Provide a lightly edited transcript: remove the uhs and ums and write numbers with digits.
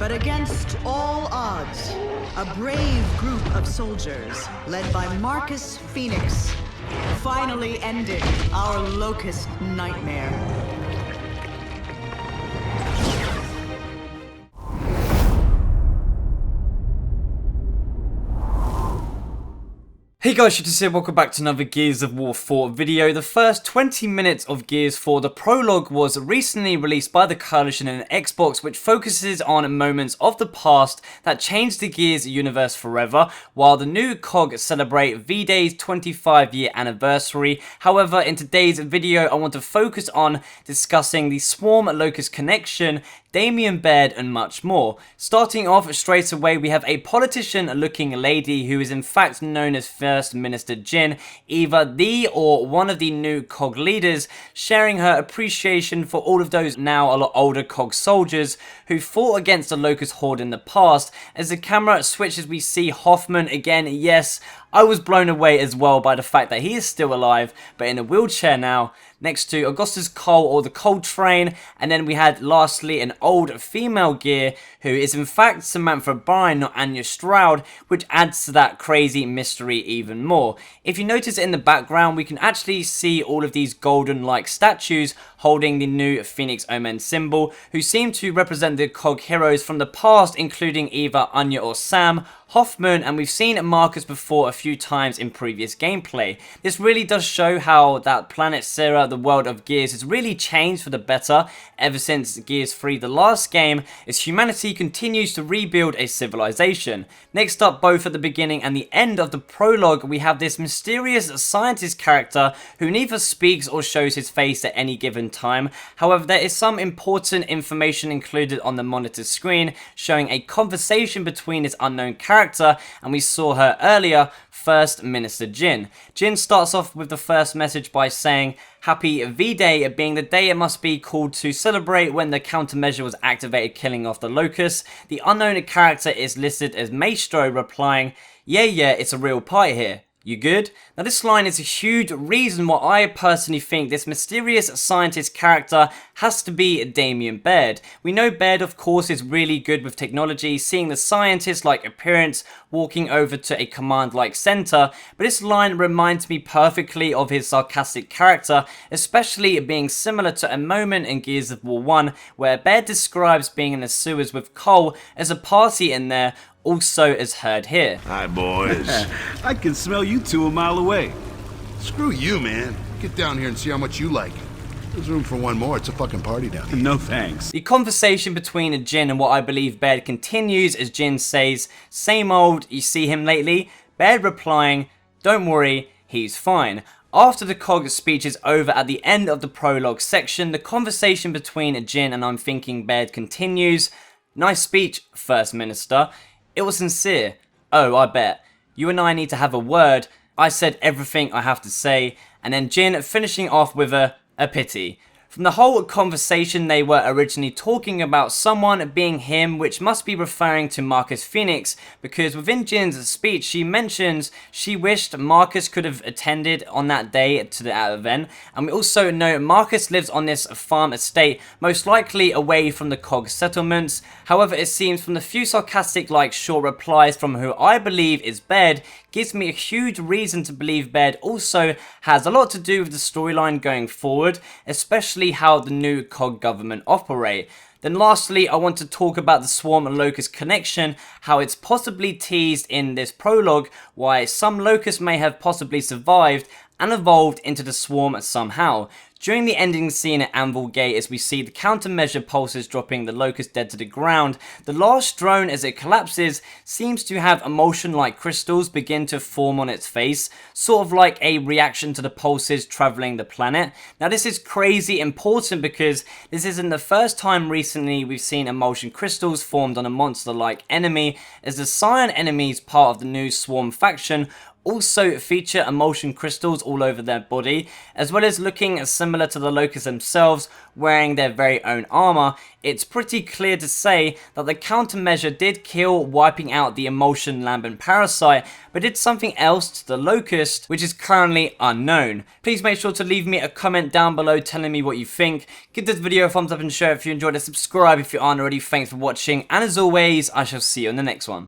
But against all odds, a brave group of soldiers, led by Marcus Phoenix, finally ended our Locust nightmare. Hey guys, Shadowz here, welcome back to another Gears of War 4 video. The first 20 minutes of Gears 4, the prologue, was recently released by the Coalition and Xbox, which focuses on moments of the past that changed the Gears universe forever, while the new COG celebrate V-Day's 25-year anniversary. However, in today's video, I want to focus on discussing the Swarm Locust connection, Damon Baird, and much more. Starting off straight away, we have a politician-looking lady who is in fact known as First Minister Jin, either the or one of the new COG leaders, sharing her appreciation for all of those now a lot older COG soldiers who fought against the Locust Horde in the past. As the camera switches, we see Hoffman again. Yes, I was blown away as well by the fact that he is still alive, but in a wheelchair now, next to Augustus Cole, or the Coal Train. And then we had lastly an old female gear who is in fact Samantha Bryan, not Anya Stroud, which adds to that crazy mystery even more. If you notice in the background, we can actually see all of these golden like statues holding the new Phoenix Omen symbol, who seem to represent the COG heroes from the past, including either Anya or Sam, Hoffman, and we've seen Marcus before a few times in previous gameplay. This really does show how that planet Sierra, the world of Gears, has really changed for the better ever since Gears 3, the last game, as humanity continues to rebuild a civilization. Next up, both at the beginning and the end of the prologue, we have this mysterious scientist character who neither speaks or shows his face at any given time. However, there is some important information included on the monitor screen showing a conversation between this unknown character, and we saw her earlier, First Minister Jin. Jin starts off with the first message by saying, "Happy V-Day, being the day it must be called to celebrate when the countermeasure was activated, killing off the Locust." The unknown character is listed as Maestro, replying, yeah, it's a real party here. You good? Now this line is a huge reason why I personally think this mysterious scientist character has to be Damon Baird. We know Baird of course is really good with technology, seeing the scientist-like appearance walking over to a command-like center, but this line reminds me perfectly of his sarcastic character, especially being similar to a moment in Gears of War 1 where Baird describes being in the sewers with Cole as a party in there, also as heard here. Hi, boys. I can smell you two a mile away. Screw you, man. Get down here and see how much you like it. There's room for one more. It's a fucking party down here. No thanks. The conversation between Jin and what I believe Baird continues as Jin says, "Same old, you see him lately?" Baird replying, "Don't worry, he's fine." After the COG speech is over at the end of the prologue section, the conversation between Jin and I'm thinking Baird continues. "Nice speech, First Minister. It was sincere. Oh, I bet. You and I need to have a word. I said everything I have to say." And then Jin finishing off with a pity. From the whole conversation, they were originally talking about someone being him, which must be referring to Marcus Phoenix, because within Jin's speech, she mentions she wished Marcus could have attended on that day to that event. And we also know Marcus lives on this farm estate, most likely away from the COG settlements. However, it seems from the few sarcastic-like short replies from who I believe is Baird, gives me a huge reason to believe Baird also has a lot to do with the storyline going forward, especially how the new COG government operate. Then lastly, I want to talk about the Swarm Locust connection, how it's possibly teased in this prologue, why some Locusts may have possibly survived and evolved into the Swarm somehow. During the ending scene at Anvil Gate, as we see the countermeasure pulses dropping the Locust dead to the ground, the last drone as it collapses seems to have emotion-like crystals begin to form on its face, sort of like a reaction to the pulses traveling the planet. Now this is crazy important because this isn't the first time recently we've seen emotion crystals formed on a monster-like enemy, as the Scion enemies part of the new Swarm faction also feature emulsion crystals all over their body, as well as looking similar to the Locust themselves, wearing their very own armor. It's pretty clear to say that the countermeasure did kill, wiping out the emulsion lambent parasite, but did something else to the Locust, which is currently unknown. Please make sure to leave me a comment down below telling me what you think. Give this video a thumbs up and share if you enjoyed it, subscribe if you aren't already. Thanks for watching, and as always, I shall see you in the next one.